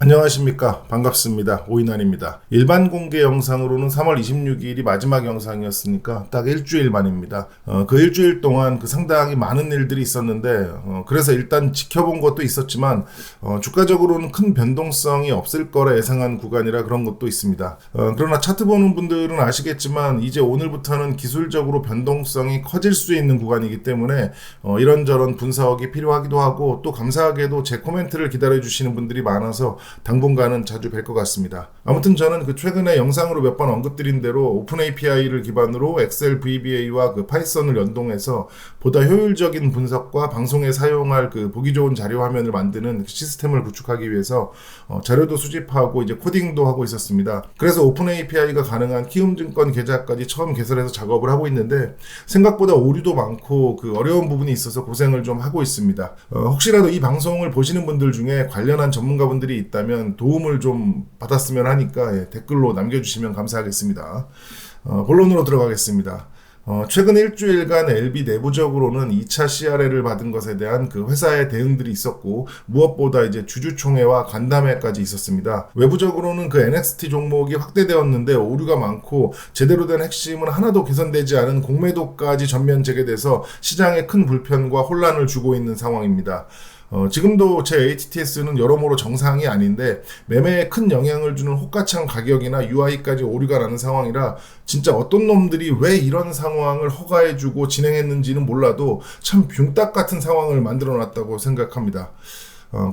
안녕하십니까. 반갑습니다. 오인환입니다. 일반 공개 영상으로는 3월 26일이 마지막 영상이었으니까 딱 일주일 만입니다. 그 일주일 동안 상당히 많은 일들이 있었는데 그래서 일단 지켜본 것도 있었지만 주가적으로는 큰 변동성이 없을 거라 예상한 구간이라 그런 것도 있습니다. 그러나 차트 보는 분들은 아시겠지만 이제 오늘부터는 기술적으로 변동성이 커질 수 있는 구간이기 때문에 이런저런 분석이 필요하기도 하고 또 감사하게도 제 코멘트를 기다려주시는 분들이 많아서 당분간은 자주 뵐 것 같습니다. 아무튼 저는 최근에 영상으로 몇 번 언급드린 대로 오픈 API를 기반으로 엑셀 VBA와 파이썬을 연동해서 보다 효율적인 분석과 방송에 사용할 보기 좋은 자료 화면을 만드는 시스템을 구축하기 위해서 자료도 수집하고 이제 코딩도 하고 있었습니다. 그래서 오픈 API가 가능한 키움증권 계좌까지 처음 개설해서 작업을 하고 있는데 생각보다 오류도 많고 어려운 부분이 있어서 고생을 좀 하고 있습니다. 혹시라도 이 방송을 보시는 분들 중에 관련한 전문가분들이 있다면 도움을 좀 받았으면 하니까 댓글로 남겨주시면 감사하겠습니다. 본론으로 들어가겠습니다. 최근 일주일간 LB 내부적으로는 2차 CRL을 받은 것에 대한 회사의 대응들이 있었고 무엇보다 이제 주주총회와 간담회까지 있었습니다. 외부적으로는 NXT 종목이 확대되었는데 오류가 많고 제대로 된 핵심은 하나도 개선되지 않은 공매도까지 전면 재개돼서 시장에 큰 불편과 혼란을 주고 있는 상황입니다. 지금도 제 ATTS는 여러모로 정상이 아닌데 매매에 큰 영향을 주는 호가창 가격이나 UI까지 오류가 나는 상황이라 진짜 어떤 놈들이 왜 이런 상황을 허가해주고 진행했는지는 몰라도 참 뷰딱 같은 상황을 만들어놨다고 생각합니다.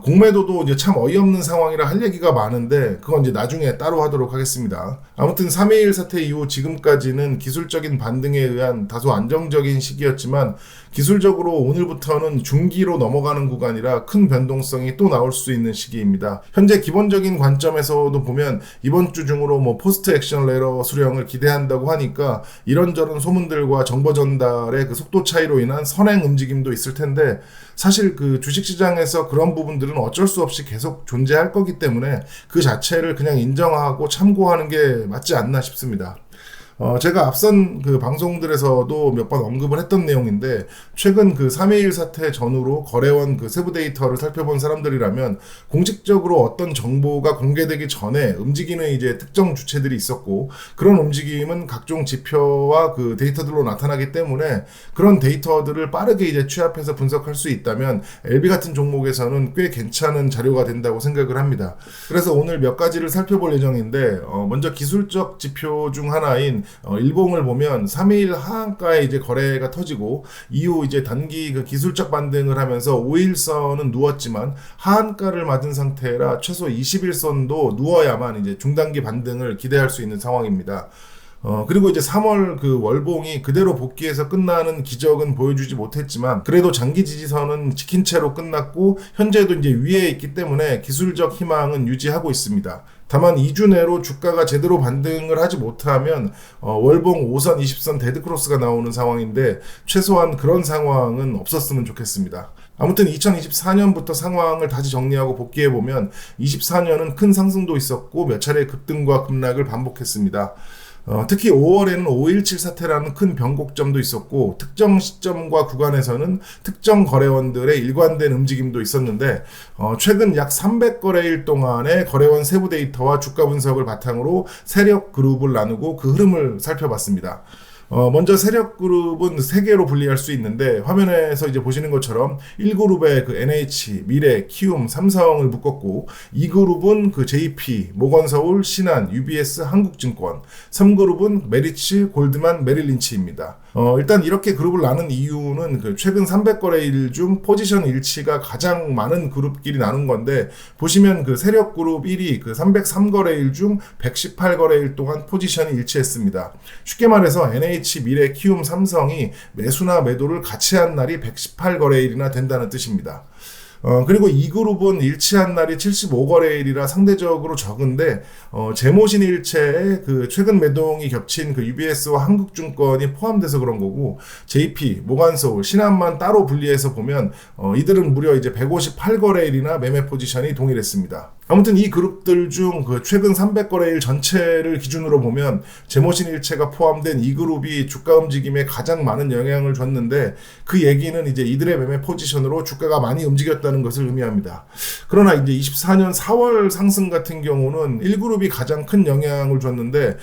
공매도도 이제 참 어이없는 상황이라 할 얘기가 많은데 그건 이제 나중에 따로 하도록 하겠습니다. 아무튼 3.21 사태 이후 지금까지는 기술적인 반등에 의한 다소 안정적인 시기였지만 기술적으로 오늘부터는 중기로 넘어가는 구간이라 큰 변동성이 또 나올 수 있는 시기입니다. 현재 기본적인 관점에서도 보면 이번 주 중으로 포스트 액션 레러 수령을 기대한다고 하니까 이런저런 소문들과 정보 전달의 속도 차이로 인한 선행 움직임도 있을 텐데 사실 주식시장에서 그런 부분들은 어쩔 수 없이 계속 존재할 거기 때문에 그 자체를 그냥 인정하고 참고하는 게 맞지 않나 싶습니다. 제가 앞선 방송들에서도 몇 번 언급을 했던 내용인데 최근 3.21 사태 전후로 거래원 세부 데이터를 살펴본 사람들이라면 공식적으로 어떤 정보가 공개되기 전에 움직이는 이제 특정 주체들이 있었고 그런 움직임은 각종 지표와 데이터들로 나타나기 때문에 그런 데이터들을 빠르게 이제 취합해서 분석할 수 있다면 LB 같은 종목에서는 꽤 괜찮은 자료가 된다고 생각을 합니다. 그래서 오늘 몇 가지를 살펴볼 예정인데 먼저 기술적 지표 중 하나인 일봉을 보면 3일 하한가에 이제 거래가 터지고 이후 이제 단기 기술적 반등을 하면서 5일선은 누웠지만 하한가를 맞은 상태라 최소 20일선도 누워야만 이제 중단기 반등을 기대할 수 있는 상황입니다. 그리고 이제 3월 월봉이 그대로 복귀해서 끝나는 기적은 보여주지 못했지만 그래도 장기 지지선은 지킨 채로 끝났고 현재도 이제 위에 있기 때문에 기술적 희망은 유지하고 있습니다. 다만 2주 내로 주가가 제대로 반등을 하지 못하면 월봉 5선 20선 데드크로스가 나오는 상황인데 최소한 그런 상황은 없었으면 좋겠습니다. 아무튼 2024년부터 상황을 다시 정리하고 복귀해보면 24년은 큰 상승도 있었고 몇 차례 급등과 급락을 반복했습니다. 특히 5월에는 5.17 사태라는 큰 변곡점도 있었고 특정 시점과 구간에서는 특정 거래원들의 일관된 움직임도 있었는데 최근 약 300거래일 동안의 거래원 세부 데이터와 주가 분석을 바탕으로 세력 그룹을 나누고 그 흐름을 살펴봤습니다. 먼저 세력 그룹은 3개로 분리할 수 있는데 화면에서 이제 보시는 것처럼 1그룹에 NH, 미래, 키움, 삼성을 묶었고 2그룹은 JP, 모건서울, 신한, UBS, 한국증권 3그룹은 메리츠, 골드만, 메릴린치입니다. 일단 이렇게 그룹을 나눈 이유는 최근 300거래일 중 포지션 일치가 가장 많은 그룹끼리 나눈 건데 보시면 세력 그룹 1위 303거래일 중 118거래일 동안 포지션이 일치했습니다. 쉽게 말해서 NH, 미래, 키움, 삼성이 매수나 매도를 같이 한 날이 118거래일이나 된다는 뜻입니다. 그리고 이 그룹은 일치한 날이 75거래일이라 상대적으로 적은데 제모신 일체에 최근 매동이 겹친 UBS와 한국증권이 포함돼서 그런 거고 JP, 모간서울, 신한만 따로 분리해서 보면 이들은 무려 이제 158거래일이나 매매 포지션이 동일했습니다. 아무튼 이 그룹들 중 최근 300거래일 전체를 기준으로 보면 제모신 일체가 포함된 이 그룹이 주가 움직임에 가장 많은 영향을 줬는데 그 얘기는 이제 이들의 매매 포지션으로 주가가 많이 움직였다는 있다는 것을 의미합니다. 그러나 이제 24년 4월 상승 같은 경우는 1그룹이 가장 큰 영향을 줬는데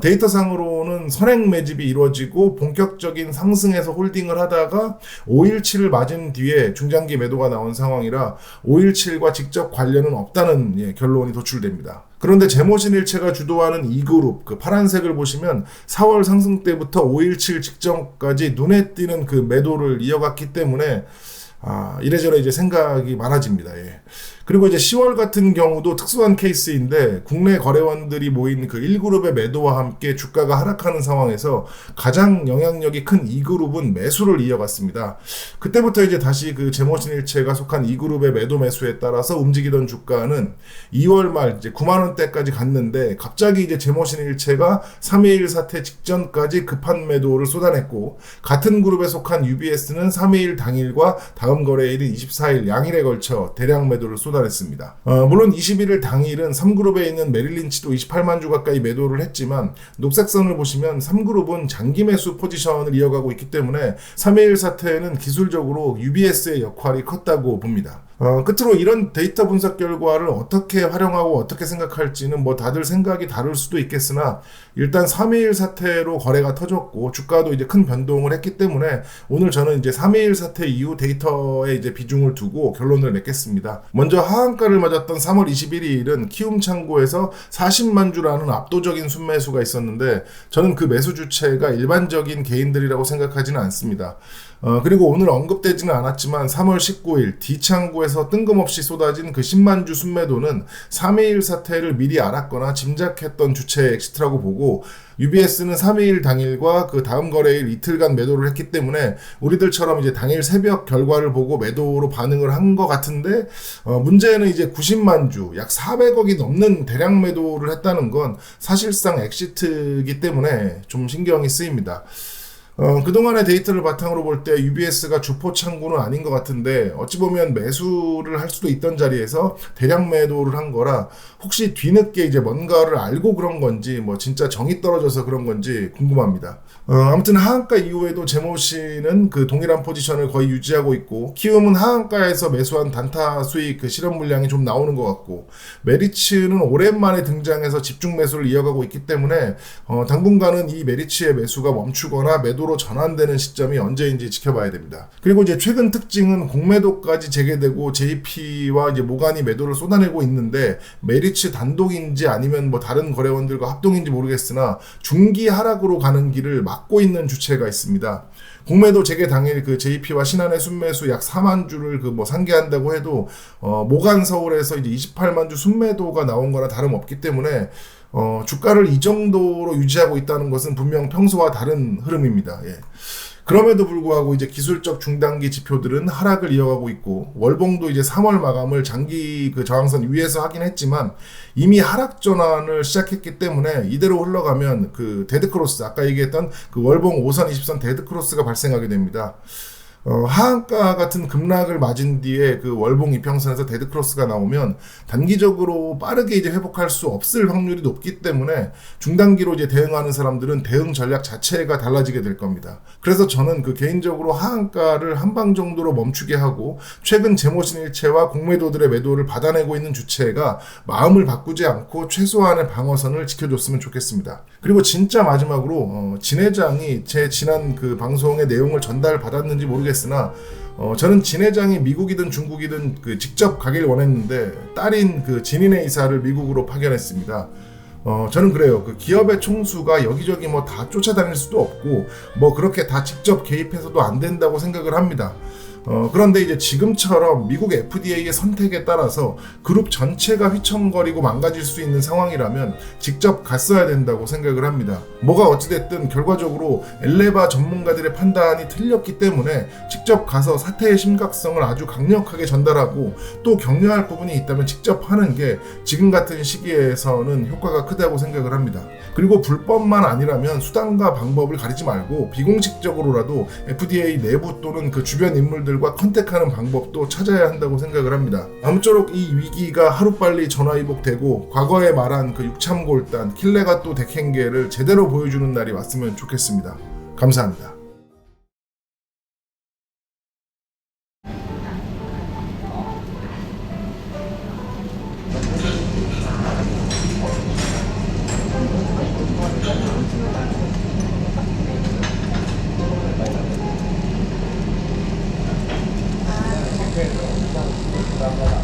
데이터상으로는 선행 매집이 이루어지고 본격적인 상승에서 홀딩을 하다가 517을 맞은 뒤에 중장기 매도가 나온 상황이라 517과 직접 관련은 없다는 결론이 도출됩니다. 그런데 제모신일체가 주도하는 2그룹, 그 파란색을 보시면 4월 상승 때부터 517 직전까지 눈에 띄는 그 매도를 이어갔기 때문에 이래저래 이제 생각이 많아집니다. 예. 그리고 이제 10월 같은 경우도 특수한 케이스인데 국내 거래원들이 모인 그 1그룹의 매도와 함께 주가가 하락하는 상황에서 가장 영향력이 큰 2그룹은 매수를 이어갔습니다. 그때부터 이제 다시 그 제모신일체가 속한 2그룹의 매도 매수에 따라서 움직이던 주가는 2월 말 이제 9만 원대까지 갔는데 갑자기 이제 제모신일체가 3.21 사태 직전까지 급한 매도를 쏟아냈고 같은 그룹에 속한 UBS는 3.21 당일과 다음 거래일인 24일 양일에 걸쳐 대량 매도를 쏟아냈습니다. 물론 21일 당일은 3그룹에 있는 메릴린치도 28만 주 가까이 매도를 했지만 녹색선을 보시면 3그룹은 장기 매수 포지션을 이어가고 있기 때문에 3.21 사태에는 기술적으로 UBS의 역할이 컸다고 봅니다. 끝으로 이런 데이터 분석 결과를 어떻게 활용하고 어떻게 생각할지는 뭐 다들 생각이 다를 수도 있겠으나 일단 3.21 사태로 거래가 터졌고 주가도 이제 큰 변동을 했기 때문에 오늘 저는 이제 3.21 사태 이후 데이터에 이제 비중을 두고 결론을 맺겠습니다. 먼저 하한가를 맞았던 3월 21일은 키움 창고에서 40만 주라는 압도적인 순매수가 있었는데 저는 그 매수 주체가 일반적인 개인들이라고 생각하지는 않습니다. 그리고 오늘 언급되지는 않았지만 3월 19일 D창구에서 뜬금없이 쏟아진 그 10만 주 순매도는 3.21 사태를 미리 알았거나 짐작했던 주체의 엑시트라고 보고 UBS는 3.21 당일과 그 다음 거래일 이틀간 매도를 했기 때문에 우리들처럼 이제 당일 새벽 결과를 보고 매도로 반응을 한 것 같은데 문제는 이제 90만 주, 약 400억이 넘는 대량 매도를 했다는 건 사실상 엑시트이기 때문에 좀 신경이 쓰입니다. 그동안의 데이터를 바탕으로 볼 때 UBS가 주포 창구는 아닌 것 같은데 어찌 보면 매수를 할 수도 있던 자리에서 대량 매도를 한 거라 혹시 뒤늦게 이제 뭔가를 알고 그런 건지 뭐 진짜 정이 떨어져서 그런 건지 궁금합니다. 아무튼 하한가 이후에도 제모신은 그 동일한 포지션을 거의 유지하고 있고 키움은 하한가에서 매수한 단타 수익 그 실현 물량이 좀 나오는 것 같고 메리츠는 오랜만에 등장해서 집중 매수를 이어가고 있기 때문에 당분간은 이 메리츠의 매수가 멈추거나 매도로 전환되는 시점이 언제인지 지켜봐야 됩니다. 그리고 이제 최근 특징은 공매도까지 재개되고 JP와 이제 모간이 매도를 쏟아내고 있는데 메리츠 단독인지 아니면 뭐 다른 거래원들과 합동인지 모르겠으나 중기 하락으로 가는 길을 막고 있는 주체가 있습니다. 공매도 재개 당일 그 JP와 신한의 순매수 약 4만 주를 그 뭐 상기한다고 해도 모간 서울에서 이제 28만 주 순매도가 나온 거나 다름없기 때문에 주가를 이 정도로 유지하고 있다는 것은 분명 평소와 다른 흐름입니다. 예. 그럼에도 불구하고 이제 기술적 중단기 지표들은 하락을 이어가고 있고 월봉도 이제 3월 마감을 장기 그 저항선 위에서 하긴 했지만 이미 하락 전환을 시작했기 때문에 이대로 흘러가면 그 데드크로스 아까 얘기했던 그 월봉 5선 20선 데드크로스가 발생하게 됩니다. 하한가 같은 급락을 맞은 뒤에 그 월봉 이평선에서 데드크로스가 나오면 단기적으로 빠르게 이제 회복할 수 없을 확률이 높기 때문에 중단기로 이제 대응하는 사람들은 대응 전략 자체가 달라지게 될 겁니다. 그래서 저는 그 개인적으로 하한가를 한 방 정도로 멈추게 하고 최근 제모신일체와 공매도들의 매도를 받아내고 있는 주체가 마음을 바꾸지 않고 최소한의 방어선을 지켜줬으면 좋겠습니다. 그리고 진짜 마지막으로 진 회장이 제 지난 그 방송의 내용을 전달받았는지 모르겠으나 저는 진 회장이 미국이든 중국이든 그 직접 가길 원했는데 딸인 그 진인의 이사를 미국으로 파견했습니다. 저는 그래요. 그 기업의 총수가 여기저기 뭐 다 쫓아다닐 수도 없고 뭐 그렇게 다 직접 개입해서도 안 된다고 생각을 합니다. 그런데 이제 지금처럼 미국 FDA의 선택에 따라서 그룹 전체가 휘청거리고 망가질 수 있는 상황이라면 직접 갔어야 된다고 생각을 합니다. 뭐가 어찌됐든 결과적으로 엘레바 전문가들의 판단이 틀렸기 때문에 직접 가서 사태의 심각성을 아주 강력하게 전달하고 또 격려할 부분이 있다면 직접 하는 게 지금 같은 시기에서는 효과가 크다고 생각을 합니다. 그리고 불법만 아니라면 수단과 방법을 가리지 말고 비공식적으로라도 FDA 내부 또는 그 주변 인물들 과 컨택하는 방법도 찾아야 한다고 생각을 합니다. 아무쪼록 이 위기가 하루빨리 전화위복되고 과거에 말한 그 육참골단 킬레가 또 데켄게를 제대로 보여주는 날이 왔으면 좋겠습니다. 감사합니다. Okay.